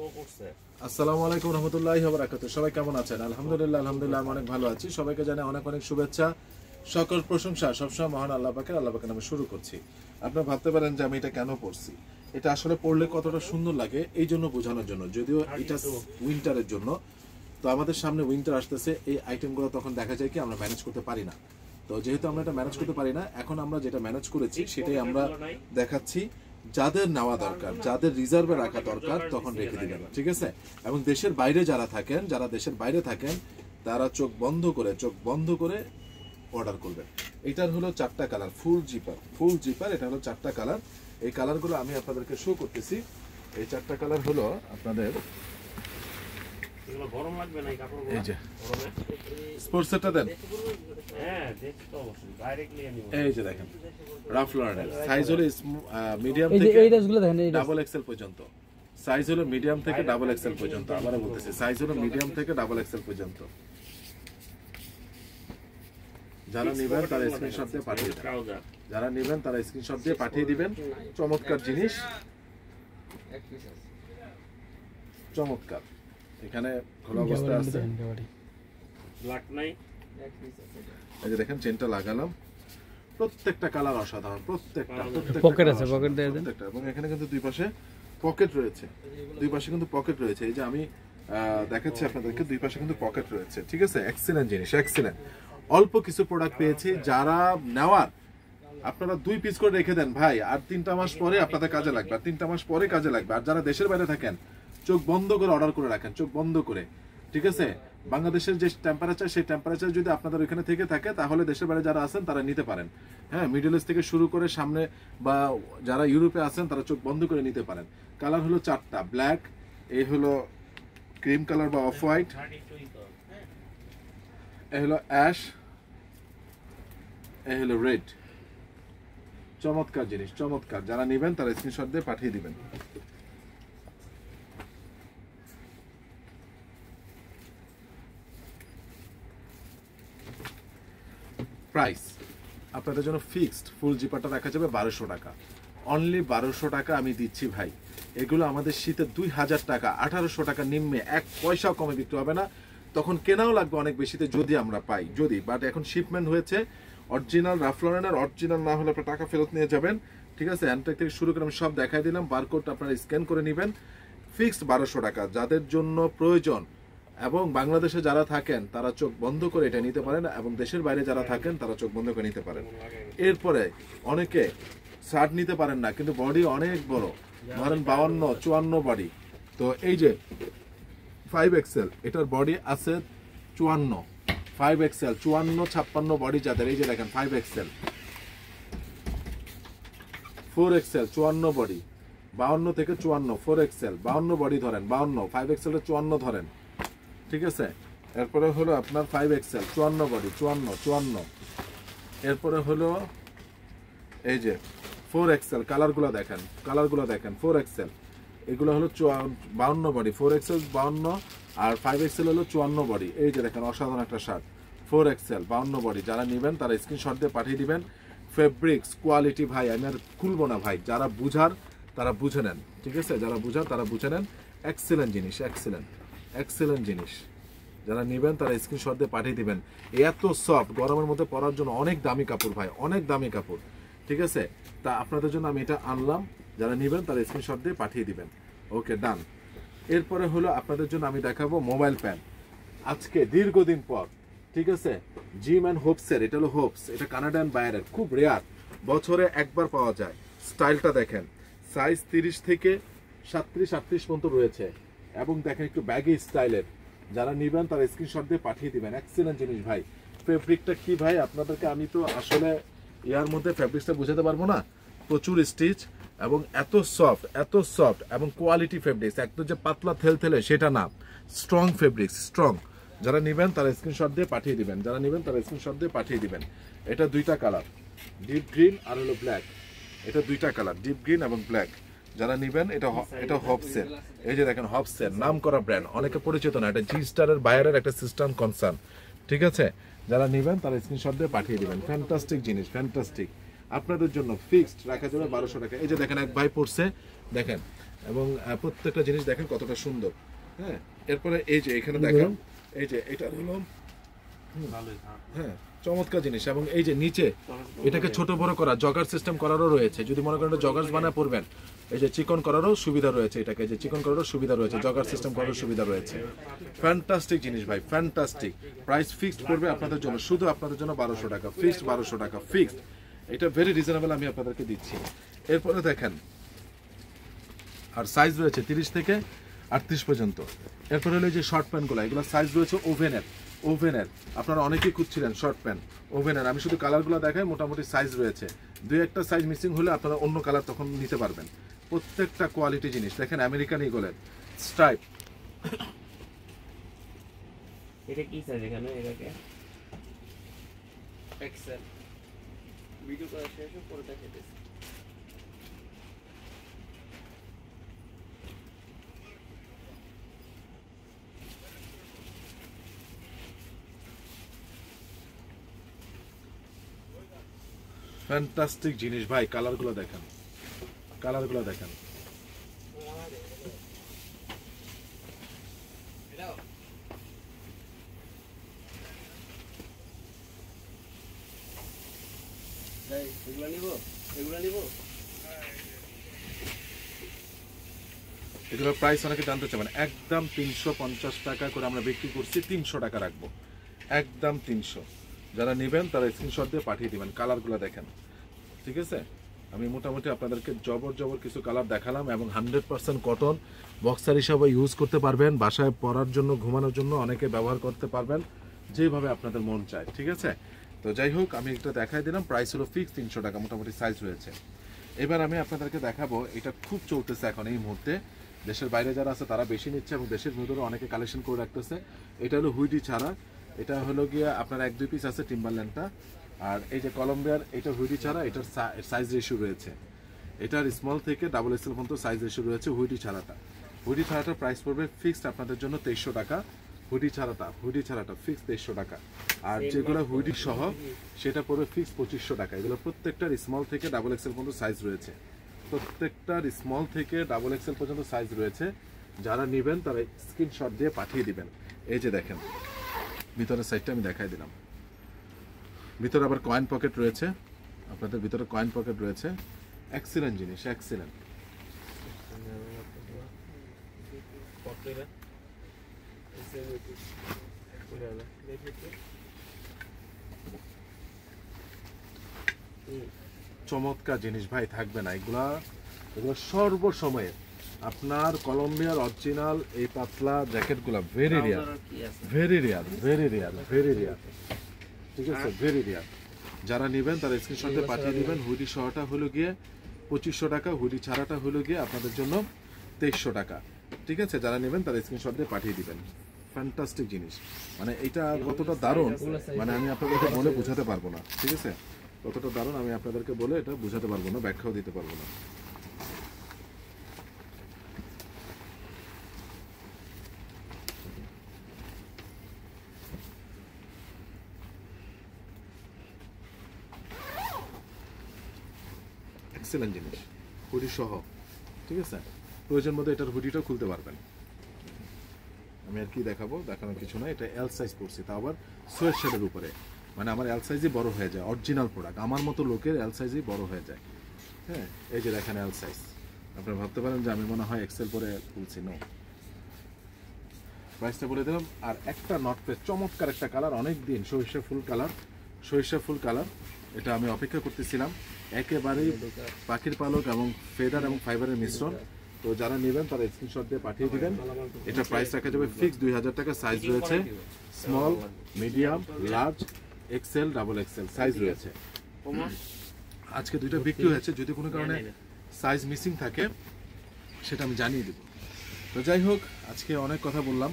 আসসালামু আলাইকুম রহমতুল্লাহি ওয়া বারাকাতুহু। সবাই কেমন আছেন? আলহামদুলিল্লাহ আমি অনেক ভালো আছি। সবাইকে জানাই অনেক অনেক শুভেচ্ছা, সকল প্রশংসা সবসময় মহান আল্লাহ পাকের নামে শুরু করছি। আপনারা ভাবতে পারেন যে আমি এটা কেন পড়ছি। এটা আসলে পড়লে কতটা সুন্দর লাগে এই জন্য বোঝানোর জন্য, যদিও এটা উইন্টারের জন্য। তো আমাদের সামনে উইন্টার আসতেছে, এই আইটেমগুলো তখন দেখা যায় কি আমরা ম্যানেজ করতে পারি না। তো যেহেতু আমরা এটা ম্যানেজ করতে পারি না, এখন আমরা যেটা ম্যানেজ করেছি সেটাই আমরা দেখাচ্ছি। যাদের নেওয়া দরকার, যাদের রিজার্ভে রাখা দরকার তখন রেখে দিবেন, ঠিক আছে? এবং দেশের বাইরে যারা দেশের বাইরে থাকেন তারা চোখ বন্ধ করে অর্ডার করবেন। এটার হলো 4টা কালার, ফুল জিপার, এটা হলো 4টা কালার। এই কালারগুলো আমি আপনাদেরকে শো করতেছি। এই 4টা কালার হলো আপনাদের, গরম লাগবে না এই যে স্পোর্টস সেটটা দেন। এই যে দেখেন রাফ লরেনের সাইজ হলো মিডিয়াম থেকে ডাবল এক্সেল পর্যন্ত। সাইজ হলো মিডিয়াম থেকে ডাবল এক্সেল পর্যন্ত। আবারও বলতেছি, সাইজ হলো মিডিয়াম থেকে ডাবল এক্সেল পর্যন্ত। যারা নেবেন তারা স্ক্রিনশট দিয়ে পাঠিয়ে দিবেন। চমৎকার জিনিস, চমৎকার। এখানে খোলা অবস্থায় আছে, এই যে দেখেন চেনটা লাগালাম। প্রত্যেকটা কালার অসাধারণ, প্রত্যেকটা পকেট আছে, পকেট দিয়ে দেন। এবং এখানে কিন্তু দুই পাশে পকেট রয়েছে, এই যে আমি দেখাচ্ছি আপনাদেরকে, দুই পাশে কিন্তু পকেট রয়েছে, ঠিক আছে? এক্সিলেন্ট জিনিস, এক্সিলেন্ট। অল্প কিছু প্রোডাক্ট পেয়েছি, যারা নেওয়ার আপনারা 2 পিস করে রেখে দেন ভাই, আর 3টা মাস পরে আপনাদের কাজে লাগবে, আর যারা দেশের বাইরে থাকেন চোখ বন্ধ করে অর্ডার করে রাখেন, চোখ বন্ধ করে, ঠিক আছে? বাংলাদেশের যে টেম্পারেচার, সেই টেম্পারেচার যদি আপনাদের ওইখানে থেকে থাকে তাহলে দেশের বাইরে যারা আছেন তারা নিতে পারেন। হ্যাঁ, মিডল ইস্ট থেকে শুরু করে সামনে বা যারা ইউরোপে আছেন তারা চোখ বন্ধ করে নিতে পারেন। কালার হলো 4টা, ব্ল্যাক, এই হলো ক্রিম কালার বা অফ হোয়াইট, এই হলো অ্যাশ, এই হলো রেড। চমৎকার জিনিস, চমৎকার। যারা নেবেন তারা স্ক্রিনশট দিয়ে পাঠিয়ে দিবেন। প্রাইস আপনাদের জন্য ফিক্সড, ফুল জিপারটা রাখা যাবে 1200 টাকা, অনলি 1200 টাকা আমি দিচ্ছি ভাই। এগুলো আমাদের শীতে 2000 টাকা, 1800 টাকা নিম্নে 1 পয়সাও কমে বিক্রি হবে না। তখন কেনাও লাগবে অনেক বেশিতে যদি আমরা পাই, বাট এখন শিপমেন্ট হয়েছে। অরিজিনাল রাফ লরেনের, অরিজিনাল না হলে আপনার টাকা ফেরত নিয়ে যাবেন, ঠিক আছে? হ্যান্ডট্যাগ থেকে শুরু করে আমি সব দেখাই দিলাম, বারকোড আপনারা স্ক্যান করে নেবেন। ফিক্সড 1200 টাকা, যাদের জন্য প্রয়োজন। এবং বাংলাদেশে যারা থাকেন তারা চোখ বন্ধ করে এটা নিতে পারেন, এবং দেশের বাইরে যারা থাকেন তারা চোখ বন্ধ করে নিতে পারেন। এরপরে অনেকে শার্ট নিতে পারেন না, কিন্তু বডি অনেক বড়, ধরেন 52-54 বডি। তো এই যে 5XL, এটার বডি আছে 54, 5XL 54-56 বডি যাদের, এই যে দেখেন 5XL, 4XL 54 বডি, 52 থেকে 54, 4XL 52 বডি ধরেন, 52, 5XL 54 ধরেন, ঠিক আছে? এরপরে হলো আপনার 5XL 54 বডি, 54। এরপরে হলো এই যে 4XL, কালারগুলো দেখেন 4XL, এগুলো হলো 52 বডি, 4XL 52 আর 5XL হলো 54 বডি। এই যে দেখেন অসাধারণ একটা শার্ট, 4XL 52 বডি। যারা নেবেন তারা স্ক্রিনশট দিয়ে পাঠিয়ে দিবেন। ফেব্রিক্স কোয়ালিটি ভাই আমি আর খুলবো না ভাই, যারা বুঝার তারা বুঝে নেন, ঠিক আছে? যারা বুঝার তারা বুঝে নেন। এক্সিলেন্ট জিনিস, এক্সিলেন্ট জিনিস। যারা নেবেন তারা স্ক্রিনশট দিয়ে পাঠিয়ে দিবেন। এত সফট, গরমের মধ্যে পরার জন্য অনেক দামি কাপড় ভাই, অনেক দামি কাপড়, ঠিক আছে? তা আপনাদের জন্য আমি এটা আনলাম, যারা নেবেন তারা স্ক্রিনশট দিয়ে পাঠিয়ে দিবেন। ওকে, ডান। এরপরে হলো আপনাদের জন্য আমি দেখাবো মোবাইল প্যান, আজকে দীর্ঘদিন পর, ঠিক আছে? জিম অ্যান্ড হোপসের, এটা হলো হোপস, এটা কানাডিয়ান বায়ারের, খুব রেয়ার, বছরে একবার পাওয়া যায়। স্টাইলটা দেখেন, সাইজ 30 থেকে 37-38 পর্যন্ত রয়েছে, এবং দেখেন একটু ব্যাগি স্টাইলের। যারা নেবেন তারা স্ক্রিনশট দিয়ে পাঠিয়ে দিবেন। এক্সিলেন্ট জিনিস ভাই। ফেব্রিকটা কি ভাই আপনাদেরকে আমি তো আসলে ইয়ার মধ্যে ফেব্রিক্সটা বুঝাতে পারবো না। প্রচুর স্টিচ এবং এত সফট এবং কোয়ালিটি ফেব্রিক্স, একদম যে পাতলা থেলথেলে সেটা না, স্ট্রং ফেব্রিক্স, স্ট্রং। যারা নেবেন তারা স্ক্রিনশট দিয়ে পাঠিয়ে দিবেন। এটা 2টা কালার, ডিপ গ্রিন আর হলো ব্ল্যাক। এটা 2টা কালার, ডিপ গ্রিন এবং ব্ল্যাক। যারা নেবেন এটা হবসের, এই যে দেখেন হবসের নাম করা ব্র্যান্ড, অনেকে পরিচিত না, এটা জি স্টারের বাইরের একটা সিস্টেম কনসার্ন, ঠিক আছে? যারা নেবেন তারা স্ক্রিনশট দিয়ে পাঠিয়ে দিবেন। ফ্যান্টাস্টিক জিনিস, ফ্যান্টাস্টিক। আপনাদের জন্য ফিক্সড রাখা যাবে 1200 টাকা। এই যে দেখেন এক ভাই পড়ছে, দেখেন এবং প্রত্যেকটা জিনিস দেখেন কতটা সুন্দর। হ্যাঁ, এরপরে এই যে এখানে দেখেন, এই যে এটা হলো হ্যাঁ চমৎকার জিনিস। এবং এই যে নিচে এটাকে ছোট বড় করা জগার সিস্টেম করারও রয়েছে, যদি মনে করেন জগার্স বানায় পড়বেন, এই যে চিকন করারও সুবিধা রয়েছে, এটাকে যে চিকন করারও সুবিধা রয়েছে, জগার সিস্টেম করারও সুবিধা রয়েছে। ফ্যান্টাস্টিক জিনিস ভাই, ফ্যান্টাস্টিক। প্রাইস ফিক্সড করবে আপনাদের জন্য, শুধু আপনাদের জন্য 1200 টাকা ফিক্সড, 1200 টাকা ফিক্সড। এটা ভেরি রিজনেবল আমি আপনাদেরকে দিচ্ছি। এরপরে দেখেন আর সাইজ রয়েছে 30 থেকে 38 পর্যন্ত। এরপরে হলো যে শর্ট প্যান্টগুলো, এগুলো সাইজ রয়েছে ওভেনের, ওভেনের আপনারা অনেকেই খুঁজছিলেন শর্ট প্যান্ট ওভেনের। আমি শুধু কালারগুলো দেখাই, মোটামুটি সাইজ রয়েছে, দুই একটা সাইজ মিসিং হলে আপনারা অন্য কালার তখন নিতে পারবেন। প্রত্যেকটা কোয়ালিটি জিনিস দেখেন, আমেরিকান ইগলের স্ট্রাইপ। এটা কি সাইজ এখানে? এটাকে এক্সেল ভিডিও করা শেষ করে দেখাইতেছি। ফ্যান্টাস্টিক জিনিস ভাই, কালারগুলো দেখেন, কালারগুলো দেখেন। এগুলা নিব, এগুলা নিব। এগুলোর প্রাইস অনেকে জানতে চাবেন। একদম 350 টাকা করে আমরা বিক্রি করছি, 300 টাকা রাখবো, একদম 300। যারা নেবেন তারা স্ক্রিনশট দিয়ে পাঠিয়ে দিবেন। কালারগুলো দেখেন, ঠিক আছে। আমি মোটামুটি আপনাদেরকে জবর কিছু কালার দেখালাম, এবং 100% কটন, বক্সার হিসাবে ইউজ করতে পারবেন, বাসায় পরার জন্য, ঘুমানোর জন্য অনেকে ব্যবহার করতে পারবেন, যেভাবে আপনাদের মন চায়, ঠিক আছে। তো যাই হোক, আমি এটা দেখাই দিলাম। প্রাইস হলো ফিক্স 300 টাকা, মোটামুটি সাইজ রয়েছে। এবার আমি আপনাদেরকে দেখাবো, এটা খুব চলতেছে এখন এই মুহূর্তে, দেশের বাইরে যারা আছে তারা বেশি নিচ্ছে, এবং দেশের ভিতরে অনেকে কালেকশন করে রাখতেছে। এটা হলো হুইডি ছাড়া, এটা হলো গিয়ে আপনার 1-2 পিস আছে টিম্বারল্যান্ডটা। আর এই যে কলম্বিয়ার, এটা হুইডি ছাড়া, এটার সাইজ রেশিও রয়েছে, এটার স্মল থেকে ডাবল এক্সেল পর্যন্ত সাইজ রেশিও রয়েছে হুইডি ছাড়াটা। হুইডি ছাড়াটার প্রাইস পড়বে ফিক্সড আপনাদের জন্য 2300 টাকা। হুইডি ছাড়াটা ফিক্সড 2300 টাকা। আর যেগুলো হুইডি সহ সেটা পড়বে ফিক্সড 2500 টাকা। এগুলো প্রত্যেকটার স্মল থেকে ডাবল এক্সেল পর্যন্ত সাইজ রয়েছে, প্রত্যেকটার স্মল থেকে ডাবল এক্সেল পর্যন্ত সাইজ রয়েছে। যারা নেবেন তারা স্ক্রিনশট দিয়ে পাঠিয়ে দিবেন। এই যে দেখেন ভিতরের সাইডটা আমি দেখাই দিলাম, ভিতরে আবার কয়েন পকেট রয়েছে, আপনাদের ভিতরে কয়েন পকেট রয়েছে। এক্সিলেন্ট জিনিস, এক্সিলেন্ট। চমৎকার জিনিস ভাই, থাকবে না এগুলা, এগুলো সর্বসময়ে আপনার কলম্বিয়ার অরিজিনাল এই পাতলা জ্যাকেটগুলো very rare, very rare, very rare, very rare, ঠিক আছে, ভেরি রেয়ার। যারা নেবেন তারা স্ক্রিনশট দিয়ে পাঠিয়ে দিবেন। হুডি সহটা হলো গিয়ে 2500 টাকা, হুডি ছাড়াটা হলো গিয়ে আপনাদের জন্য 2300 টাকা, ঠিক আছে। যারা নেবেন তারা স্ক্রিনশট দিয়ে পাঠিয়ে দিবেন। ফ্যান্টাস্টিক জিনিস, মানে এটা কতটা দারুণ, মানে আমি আপনাদেরকে বলে বোঝাতে পারবো না, ঠিক আছে। কতটা দারুণ আমি আপনাদেরকে বলে এটা বোঝাতে পারবো না, ব্যাখ্যাও দিতে পারবো না। এক্সেলেন্ট জিনিস, হুডি সহ, ঠিক আছে। প্রয়োজন মতো এটার হুডিটাও খুলতে পারবেন। আমি আর কি দেখাবো, দেখানোর কিছু না। এটা এল সাইজ পড়ছি, তা আবার সোয়েট শেডের উপরে, মানে আমার এল সাইজই বড় হয়ে যায়, অরিজিনাল প্রোডাক্ট। আমার মতো লোকের এল সাইজই বড় হয়ে যায়। হ্যাঁ, এই যে দেখেন এল সাইজ। আপনারা ভাবতে পারেন যে আমি মনে হয় এক্সেল পরে খুলছি, নো। প্রাইসটা বলে দিলাম। আর একটা নট পেজ, চমৎকার একটা কালার, অনেক দিন সরিষা ফুল কালার, সরিষা ফুল কালার, এটা আমি অপেক্ষা করতেছিলাম। একেবারেই পাখির পালক এবং ফেদার এবং ফাইবারের মিশ্রণ। তো যারা নেবেন তারা স্ক্রিনশট দিয়ে পাঠিয়ে দিবেন। এটা প্রাইস রাখা যাবে ফিক্স 2000 টাকা। সাইজ রয়েছে small, medium, large, XL, double XL size রয়েছে। আজকে দুইটা বিক্রি হয়েছে, যদি কোনো কারণে সাইজ মিসিং থাকে সেটা আমি জানিয়ে দেব। তো যাই হোক, আজকে অনেক কথা বললাম।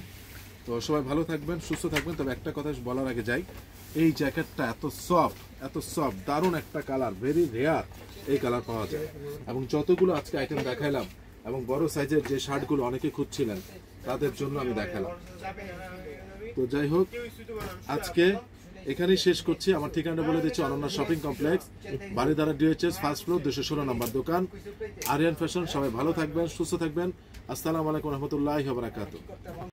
তো সবাই ভালো থাকবেন, সুস্থ থাকবেন। তবে একটা কথা বলার আগে যাই, এই জ্যাকেটটা এত সফট, দারুণ একটা কালার, ভেরি রেয়ার এই কালার পাওয়া যায়। এবং যতগুলো আজকে আইটেম দেখাইলাম, এবং বড় সাইজের যে শার্টগুলো অনেকে খুঁজছিলেন তাদের জন্য আমি দেখালাম। তো যাই হোক, আজকে এখানেই শেষ করছি। আমার ঠিকানা বলে দিচ্ছি, Ananya shopping complex, Baridhara DHS, first floor, 216 নম্বর দোকান, আরিয়ান ফ্যাশন। সবাই ভালো থাকবেন, সুস্থ থাকবেন। আসসালামু আলাইকুম রহমতুল্লাহি ওয়া বারাকাতুহু।